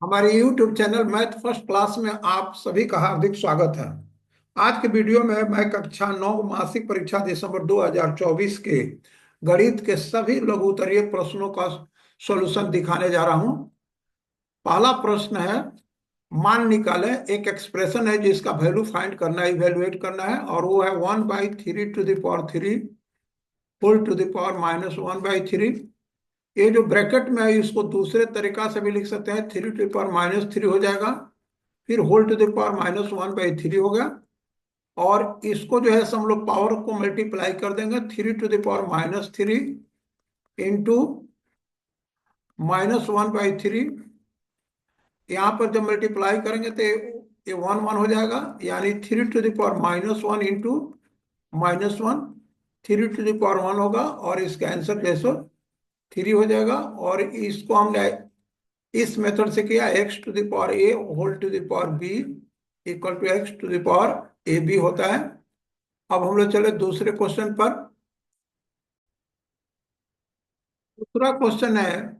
हमारे YouTube channel math first class में आप सभी का हार्दिक स्वागत है। आज के वीडियो में मैं कक्षा 9 मासिक परीक्षा दिसंबर 2024 के गणित के सभी लघु उत्तरीय प्रश्नों का सॉल्यूशन दिखाने जा रहा हूं। पहला प्रश्न है, मान निकालें। एक एक्सप्रेशन है जिसका वैल्यू फाइंड करना है, इवेलुएट करना है, और वो है 1/3 होल टू द पावर -1/3। ये जो ब्रैकेट में है इसको दूसरे तरीका से भी लिख सकते हैं, 3 टू द पावर -3 हो जाएगा। फिर होल टू द पावर -1/3 हो गया। और इसको जो है हम लोग पावर को मल्टीप्लाई कर देंगे, 3 टू द पावर -3 इंटू -1/3। यहाँ पर जब मल्टीप्लाई करेंगे तो ये 1 1 हो जाएगा, यानी 3 to the power -1 into -1। 3 to the power 1 होगा और इसका आंसर जैसो 3 हो जाएगा। और इसको हमने इस मेथड से किया, x to the power a whole to the power b equal to x to the power A B होता है। अब हम लोग चले दूसरे क्वेश्चन पर। दूसरा क्वेश्चन है,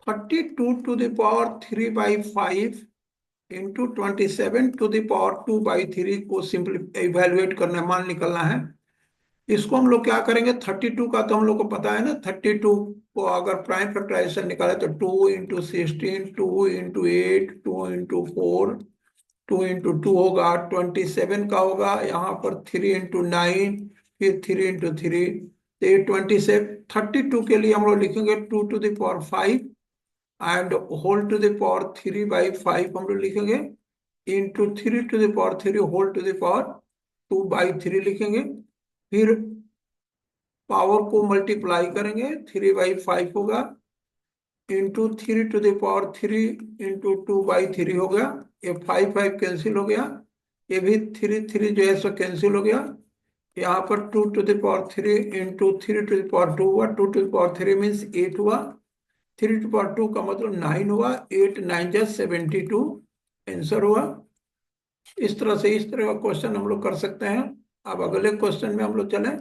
32 to the power 3/5 into 27 to the power 2/3 को सिंपली इवेलुएट करना है, मान निकलना है। इसको हम लोग क्या करेंगे, 32 का तो हम लोग को पता है ना। 32 को अगर प्राइम फैक्टराइजेशन निकाले तो 2 × 16, 2 × 8, 2 × 4, 2 × 2 होगा, 27 का होगा यहाँ पर 3 × 9, फिर 3 × 3। तो ये 32 के लिए हम लोग लिखेंगे 2 to the power 5 and whole to the power 3/5 हम लोग लिखेंगे, into 3 to the power 3 whole to the power 2/3 लिखेंगे। फिर पावर को मल्टीप्लाई करेंगे, 3/5 होगा, into 3 to the power 3 into 2/3 हो गया। ये 5 5 कैंसिल हो गया, ये भी 3 3 जो है सो कैंसिल हो गया। यहाँ पर 2 to the power 3 into 3 to the power 2 हुआ, 2 टू द पावर 3 मीन्स 8 हुआ। 3 टू द पावर 2 का मतलब 9 हुआ, 8 9 जा 72 आंसर हुआ। इस तरह से इस तरह का क्वेश्चन हम लोग कर सकते हैं। अब अगले क्वेश्चन में हम लोग चलें।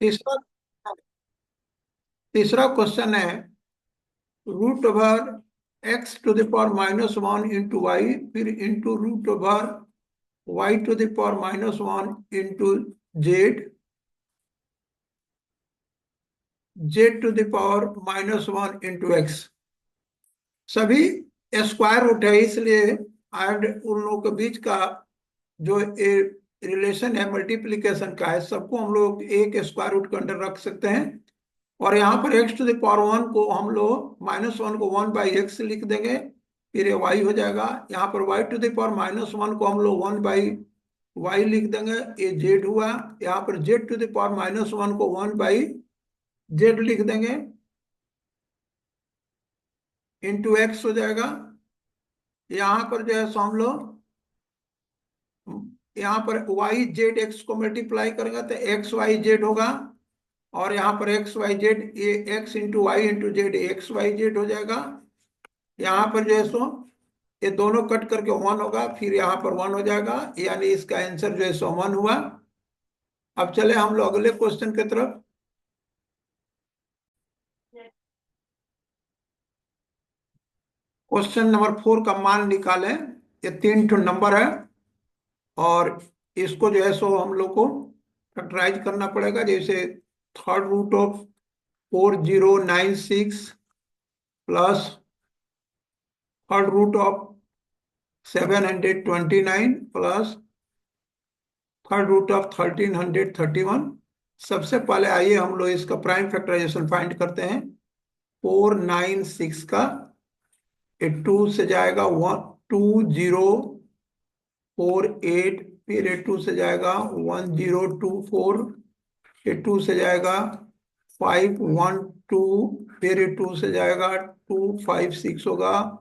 तीसरा तीसरा क्वेश्चन है, √x to the power -1 into Y, फिर into √y to the power -1 into Z, z to the power -1 into X. सभी स्क्वायर रूट है, इसलिए एंड उन लोगों के बीच का जो रिलेशन है मल्टीप्लिकेशन का है, सबको हम लोग एक स्क्वायर रूट के अंडर रख सकते हैं। और यहाँ पर x टू द पावर 1 को हम लोग -1 को 1/x लिख देंगे, फिर ये y हो जाएगा। यहाँ पर y टू द पावर -1 को हम लोग 1/y लिख देंगे, ये z हुआ। यहाँ पर z टू द पावर -1 को 1/z लिख देंगे, इंटू एक्स हो जाएगा। यहाँ पर जो है सो हम लोग यहाँ पर वाई जेड एक्स को मल्टीप्लाई करेंगे तो XYZ होगा। और यहाँ पर XYZ, ये x into Y into Z XYZ हो जाएगा। यहाँ पर जो है सो ये दोनों कट करके 1 होगा, फिर यहाँ पर 1 हो जाएगा, यानी इसका आंसर जो है सो 1 हुआ। अब चले हम लोग अगले क्वेश्चन की तरफ। क्वेश्चन नंबर 4 का मान निकालें। ये 3 ठो नंबर है और इसको जो है सो हम लोग को फैक्टराइज करना पड़ेगा। जैसे √4 0 9 6 प्लस √729 प्लस √1331। सबसे पहले आइए हम लोग इसका प्राइम फैक्टराइजेशन फाइंड करते हैं। 4 9 6 का ये 2 से जाएगा 1 2 0 4 8, फिर ये 2 से जाएगा 1 0 2 4, ये 2 से जाएगा 5 1 2, फिर ये 2 से जाएगा 2 5 6 होगा,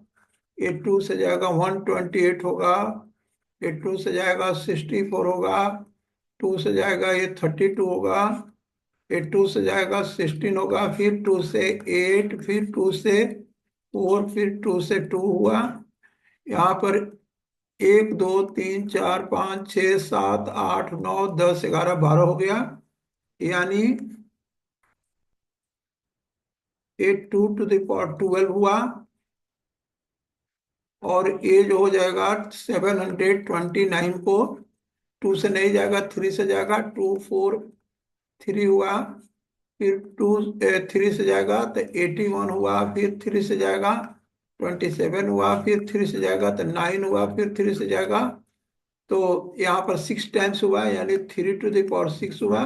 ये 2 से जाएगा 128 होगा, ये 2 से जाएगा 64 होगा, 2 से जाएगा ये 32 होगा, ये 2 से जाएगा 16 होगा, फिर 2 से 8, फिर 2 से 4, फिर 2 से 2 हुआ। यहाँ पर 1 2 3 4 5 6 7 8 9 10 11 12 हो गया, यानी ये 2 टू द पावर 12 हुआ। और ए जो हो जाएगा 729 को 2 से नहीं जाएगा, 3 से जाएगा, 243 हुआ, फिर 3 से जाएगा तो 81 हुआ, फिर 3 से जाएगा 27 हुआ, फिर 3 से जाएगा तो 9 हुआ, फिर 3 से जाएगा तो यहाँ पर 6 टाइम्स हुआ, यानी 3 to the power 6 हुआ,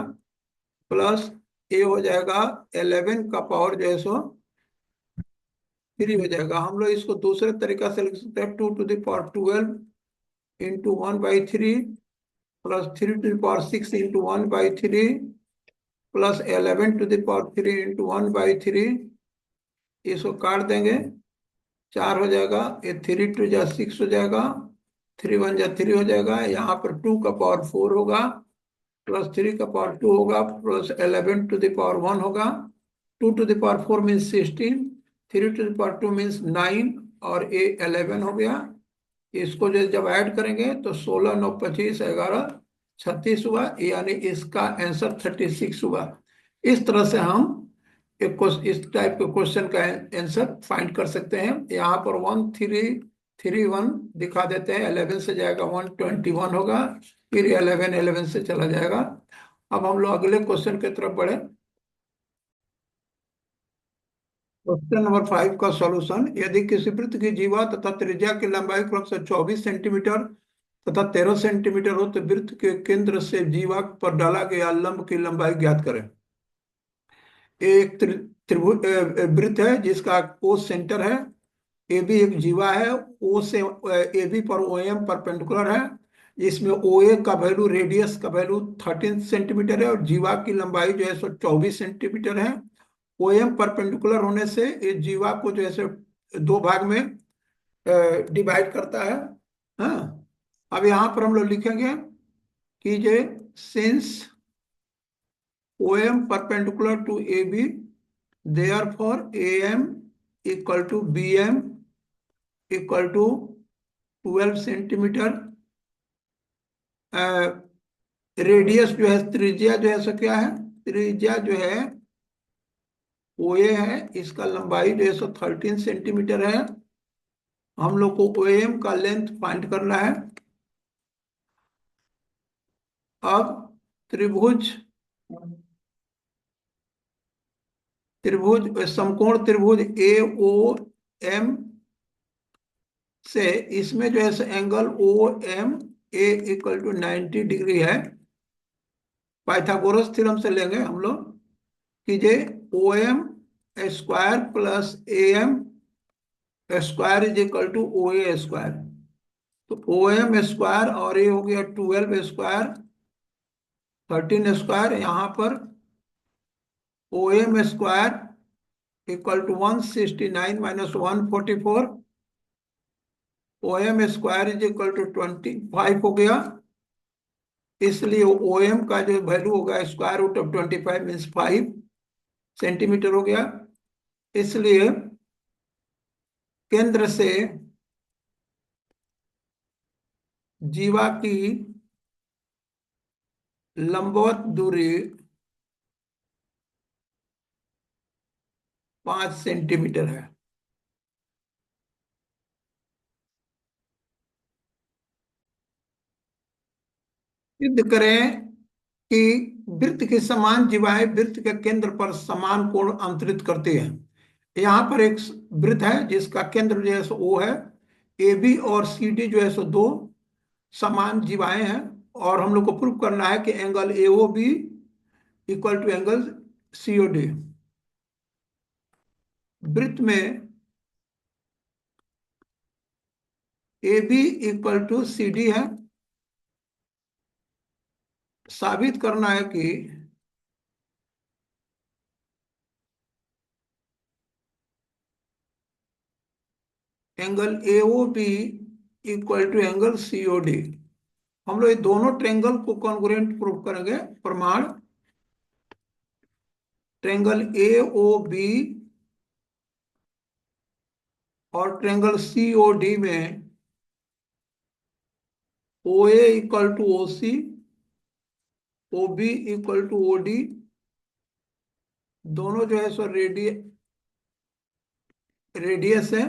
प्लस ए हो जाएगा 11 का पावर जो है सो 3 हो जाएगा। हम लोग इसको दूसरे तरीका से लिख सकते हैं, 2 to the power 12 into 1/3 plus 3 to the power 6 into 1/3 plus 11 to the power 3 into 1/3। इसको काट देंगे, 4 हो जाएगा, ये 3 2 जा 6 हो जाएगा, 3 1 जा 3 हो जाएगा, यहाँ पर 2 का पावर 4 होगा, प्लस 3 का पावर 2 होगा, प्लस 11 to the power 1 होगा। 2 to the power 4 means 16, 3 to the power 2 means 9, और ये 11 हो गया। इसको जो जब ऐड करेंगे तो 16 9 25 11 36 हुआ, यानी इसका आंसर 36 हुआ। इस तरह से हम इस टाइप के क्वेश्चन का आंसर फाइंड कर सकते हैं। यहाँ पर 1331 दिखा देते हैं, 11 से जाएगा 121 होगा, फिर 11 से चला जाएगा। अब हम लोग अगले क्वेश्चन की तरफ बढ़े। क्वेश्चन नंबर 5 का सॉल्यूशन, यदि किसी वृत्त की जीवा तथा त्रिज्या की लंबाई क्रमशः 24 सेंटीमीटर तथा 13 सेंटीमीटर हो तो वृत्त के केंद्र से जीवा पर डाला गया लंब की लंबाई ज्ञात करें। एक त्रिभुज वृत्त है जिसका ओ सेंटर है, ए बी एक जीवा है, ओ से ए बी पर ओ एम परपेंडिकुलर है, इसमें ओ ए का वैल्यू, रेडियस का वैल्यू 13 सेंटीमीटर है, और जीवा की लंबाई जो है सो 24 सेंटीमीटर है। ओ एम परपेंडिकुलर होने से ये जीवा को जो है सो दो भाग में डिवाइड करता है। हाँ, अब यहाँ पर हम लोग लिखेंगे कि J since O M perpendicular to A B, therefore AM equal to BM equal to 12 centimetre. Radius जो है, त्रिज्या जो है सो क्या है, त्रिज्या जो है OA है, इसका लंबाई जो है सो 13 सेंटीमीटर है। हम लोग को OM का लेंथ फाइंड करना है। अब त्रिभुज त्रिभुज समकोण त्रिभुज AOM से इसमें जो है angle OMA equal to 90 degree है। पाइथागोरस थ्योरम से लेंगे हम लोग कि जे OM square plus AM square is equal to OA square. तो OM स्क्वायर और ये हो गया 12 स्क्वायर 13 स्क्वायर, यहाँ पर OM square equal to 169 minus 144, OM square is equal to 25 हो गया। इसलिए OM का जो वैल्यू होगा square root of 25 means 5 centimetre हो गया। इसलिए केंद्र से जीवा की लंबवत दूरी 5 सेंटीमीटर है। सिद्ध करें कि वृत्त की समान जीवाएं वृत्त के केंद्र पर समान कोण अंतरित करती हैं। यहाँ पर एक वृत्त है जिसका केंद्र जो है सो O है, ए बी और सी डी जो है सो दो समान जीवाएं हैं, और हम लोग को प्रूव करना है कि angle A O B equal to angle C O D. वृत्त में A B equal to C D है। साबित करना है कि angle A O B equal to angle C O D. हम लोग ये दोनों ट्रेंगल को कॉन्ग्रुएंट प्रूव करेंगे। प्रमाण, ट्रेंगल ए ओ बी और ट्रेंगल सी ओ डी में O A equal to O C, O B equal to O D, दोनों जो है सो रेडियस है,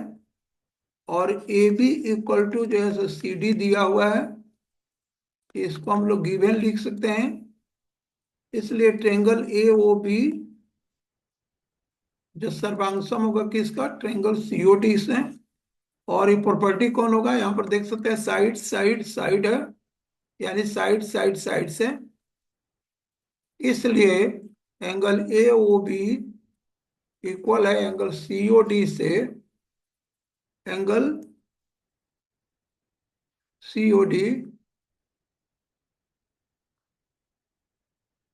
और ए बी इक्वल टू जो है सी डी दिया हुआ है, इसको हम लोग गिवन लिख सकते हैं। इसलिए ट्रेंगल ए ओ बी जो सर्वांगसम होगा किसका, ट्रेंगल सीओडी से। और ये प्रॉपर्टी कौन होगा, यहाँ पर देख सकते हैं साइड साइड साइड है, यानी साइड साइड साइड से। इसलिए angle A O B equal है एंगल सीओ डी से angle C O D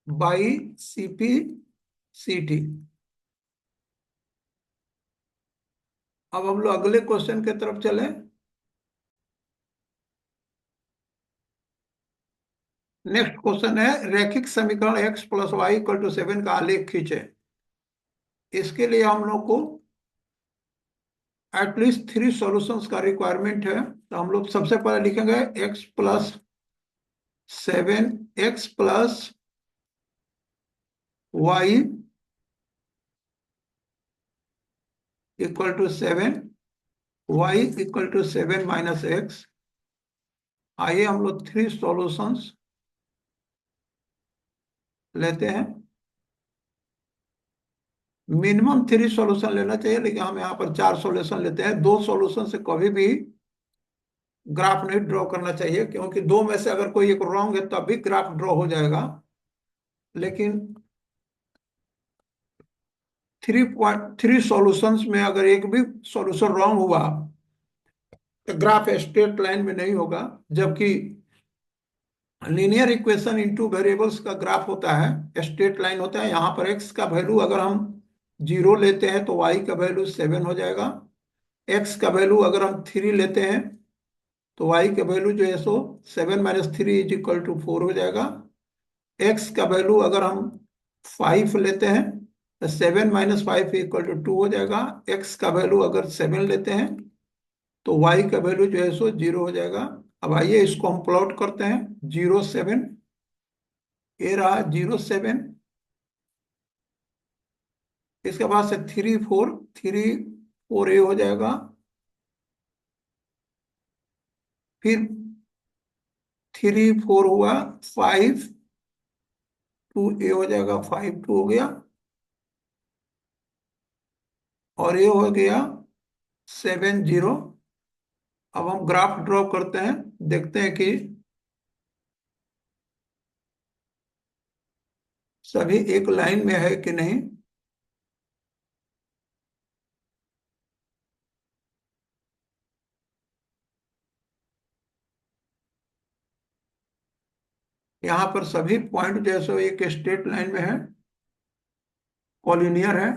by C P C T. अब हम लोग अगले क्वेश्चन की तरफ चलें। नेक्स्ट क्वेश्चन है रैखिक समीकरण x plus Y equal to 7 का आलेख खींचे। इसके लिए हम लोग को एटलीस्ट 3 सॉल्यूशंस का रिक्वायरमेंट है। तो हम लोग सबसे पहले लिखेंगे x+7 x+y equal to 7, y equal to 7 minus X. आइए हम लोग 3 सॉल्यूशंस लेते हैं। मिनिमम 3 सॉल्यूशन लेना चाहिए, लेकिन हम यहाँ पर 4 सॉल्यूशन लेते हैं। 2 सॉल्यूशन से कभी भी ग्राफ नहीं ड्रॉ करना चाहिए, क्योंकि 2 में से अगर कोई एक रॉन्ग है तब भी ग्राफ ड्रॉ हो जाएगा। लेकिन 3 सॉल्यूशंस में अगर एक भी सॉल्यूशन रॉन्ग हुआ तो ग्राफ स्ट्रेट लाइन में नहीं होगा। जबकि लीनियर इक्वेशन इनटू वेरिएबल्स का ग्राफ होता है, स्ट्रेट लाइन होता है। यहाँ पर x का वैल्यू अगर हम 0 लेते हैं तो y का वैल्यू 7 हो जाएगा। x का वैल्यू अगर हम 3 लेते हैं तो y का वैल्यू जो है सो 7 माइनस 3 इज इक्वल टू 4 हो जाएगा। x का वैल्यू अगर हम 5 लेते हैं तो 7 माइनस 5 इक्वल टू 2 हो जाएगा। x का वैल्यू अगर 7 लेते हैं तो y का वैल्यू जो है सो 0 हो जाएगा। अब आइए इसको हम प्लॉट करते हैं। 0 7, ये रहा 0 7। इसके बाद से 3 4, 3 4 ए हो जाएगा। फिर 3 4 हुआ, 5 2 ए हो जाएगा, 5 2 हो गया। और ये हो गया 7 0। अब हम ग्राफ ड्रॉ करते हैं, देखते हैं कि सभी एक लाइन में है कि नहीं। यहाँ पर सभी पॉइंट जैसे एक स्ट्रेट लाइन में है, कॉलिनियर है।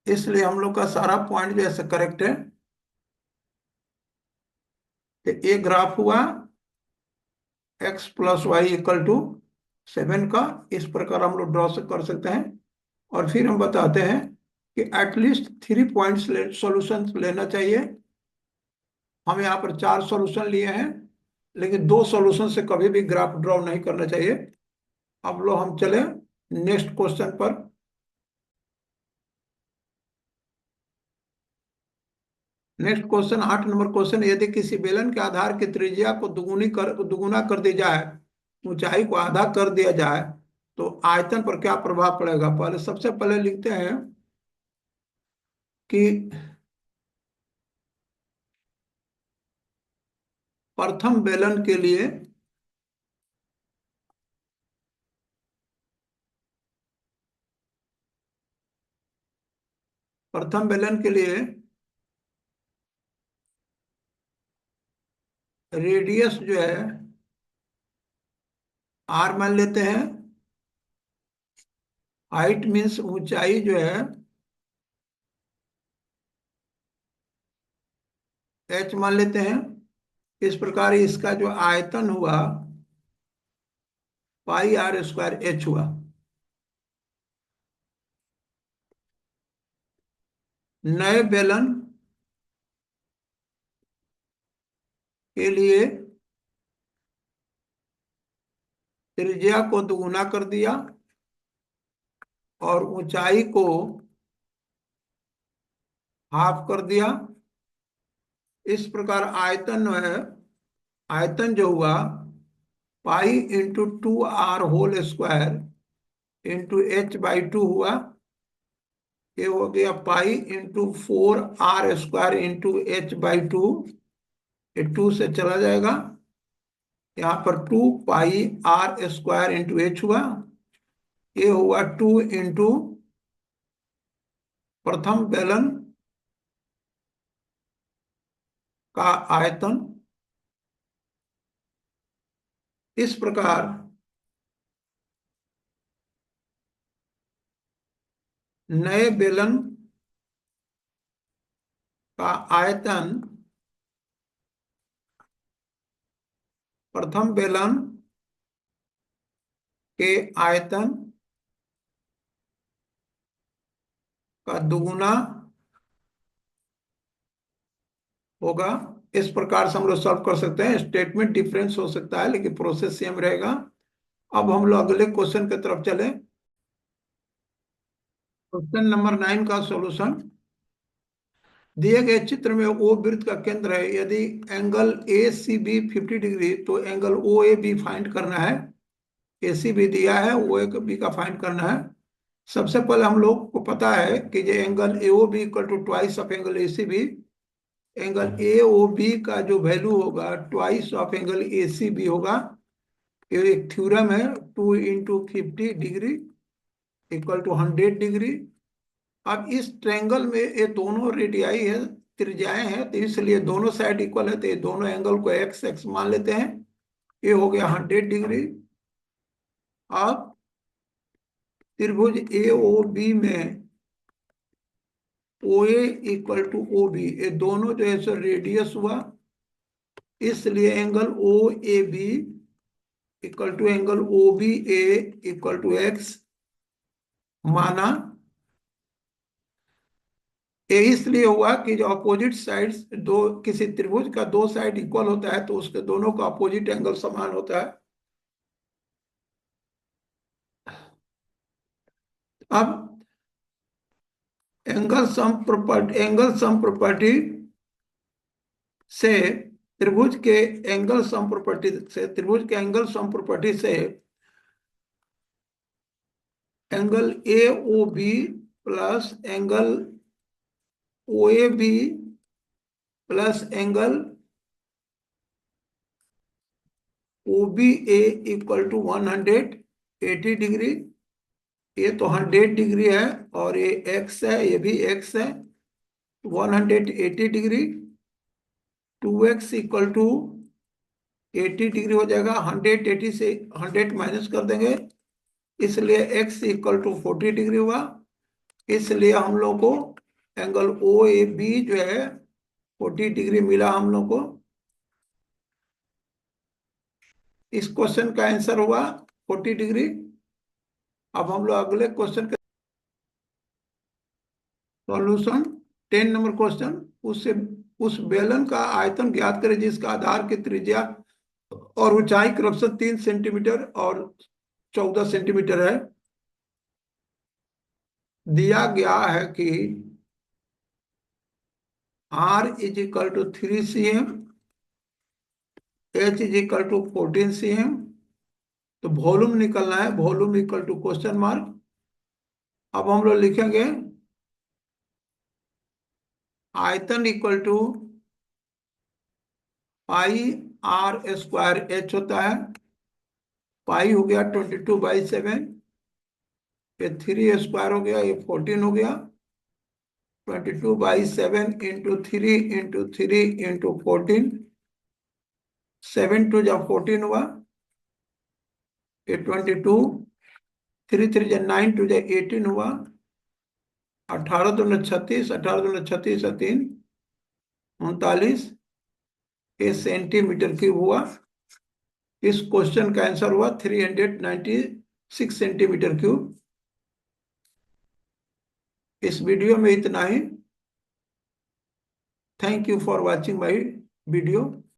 इसलिए हम लोग का सारा पॉइंट जैसे करेक्ट है। तो ये ग्राफ हुआ x+y = 7 का। इस प्रकार हम लोग ड्रॉ कर सकते हैं। और फिर हम बताते हैं कि एटलीस्ट 3 पॉइंट्स सॉल्यूशन लेना चाहिए। हम यहाँ पर 4 सॉल्यूशन लिए हैं, लेकिन 2 सॉल्यूशन से कभी भी ग्राफ ड्रॉ नहीं करना चाहिए। अब लो हम चले नेक्स्ट क्वेश्चन पर। नेक्स्ट क्वेश्चन 8 नंबर क्वेश्चन, यदि किसी बेलन के आधार की त्रिज्या को दुगुना कर दी जाए, ऊंचाई को आधा कर दिया जाए, तो आयतन पर क्या प्रभाव पड़ेगा। पहले सबसे पहले लिखते हैं कि प्रथम बेलन के लिए प्रथम बेलन के लिए रेडियस जो है आर मान लेते हैं। हाइट मीन्स ऊंचाई जो है एच मान लेते हैं। इस प्रकार इसका जो आयतन हुआ πr² h हुआ। नए बेलन के लिए त्रिज्या को दुगुना कर दिया और ऊंचाई को हाफ कर दिया। इस प्रकार आयतन है, आयतन जो हुआ pi into 2r whole square into h/2 हुआ। ये हो गया pi into 4r² into h/2। ये 2 से चला जाएगा, यहाँ पर 2 पाई r² इंटू h हुआ। ये हुआ 2 इंटू प्रथम बेलन का आयतन। इस प्रकार नए बेलन का आयतन प्रथम बेलन के आयतन का दुगुना होगा। इस प्रकार से हम लोग सॉल्व कर सकते हैं। स्टेटमेंट डिफरेंस हो सकता है लेकिन प्रोसेस सेम रहेगा। अब हम लोग अगले क्वेश्चन की तरफ चले। क्वेश्चन नंबर 9 का सॉल्यूशन। दिए गए चित्र में ओ वृत्त का केंद्र है। यदि एंगल ए सी बी 50 डिग्री तो angle O A B find करना है। ए सी बी दिया है, ओ ए बी का फाइंड करना है। सबसे पहले हम लोग को पता है कि ये angle A O B equal to twice of angle A C B. Angle A O B का जो वैल्यू होगा twice of angle A C B होगा। ये एक थ्योरम है, 2 × 50 डिग्री इक्वल टू 100 डिग्री। अब इस ट्रायंगल में ये दोनों रेडियाई है, त्रिज्याएं हैं, तो इसलिए दोनों साइड इक्वल है, तो ये दोनों एंगल को एक्स एक्स मान लेते हैं। ये हो गया 100 डिग्री। अब त्रिभुज ए ओ बी में O A equal to O B, ये दोनों जो है सो रेडियस हुआ, इसलिए angle O A B equal to angle O B A equal to X माना। ये इसलिए हुआ कि जो अपोजिट साइड्स, दो किसी त्रिभुज का दो साइड इक्वल होता है तो उसके दोनों का अपोजिट एंगल समान होता है। अब एंगल सम प्रॉपर्टी से त्रिभुज के एंगल सम प्रॉपर्टी से angle A O B plus angle O A B plus angle O B A equal to 180 degree. ये तो 100 डिग्री है और ये एक्स है, ये भी एक्स है। 180 degree 2x equal to 80 degree हो जाएगा। 180 से 100 माइनस कर देंगे, इसलिए x इक्वल टू 40 डिग्री हुआ। इसलिए हम लोग को एंगल ओ ए बी जो है 40 डिग्री मिला हम लोग को। इस क्वेश्चन का आंसर हुआ 40 डिग्री। अब हम लोग अगले क्वेश्चन का सॉल्यूशन। 10 number question. उससे उस बेलन का आयतन ज्ञात करें जिसका आधार की त्रिज्या और ऊंचाई क्रमशः 3 सेंटीमीटर और 14 सेंटीमीटर है। दिया गया है कि r is equal to 3 cm, h is equal to 14 cm। तो वॉल्यूम निकलना है, volume equal to question mark. अब हम लोग लिखेंगे आयतन equal to pi r² h होता है। पाई हो गया 22/7, ये 3² हो गया, ये 14 हो गया। 22/7 इंटू 3 इंटू 3 इंटू 14, 7 2 14 हुआ। ये 22, 3 3 9 2 18 हुआ। 18 दूनी 36, 18 दूनी 36 3 39, ये सेंटीमीटर क्यूब हुआ। इस क्वेश्चन का आंसर हुआ 396 सेंटीमीटर क्यूब। इस वीडियो में इतना ही। Thank you for watching my video.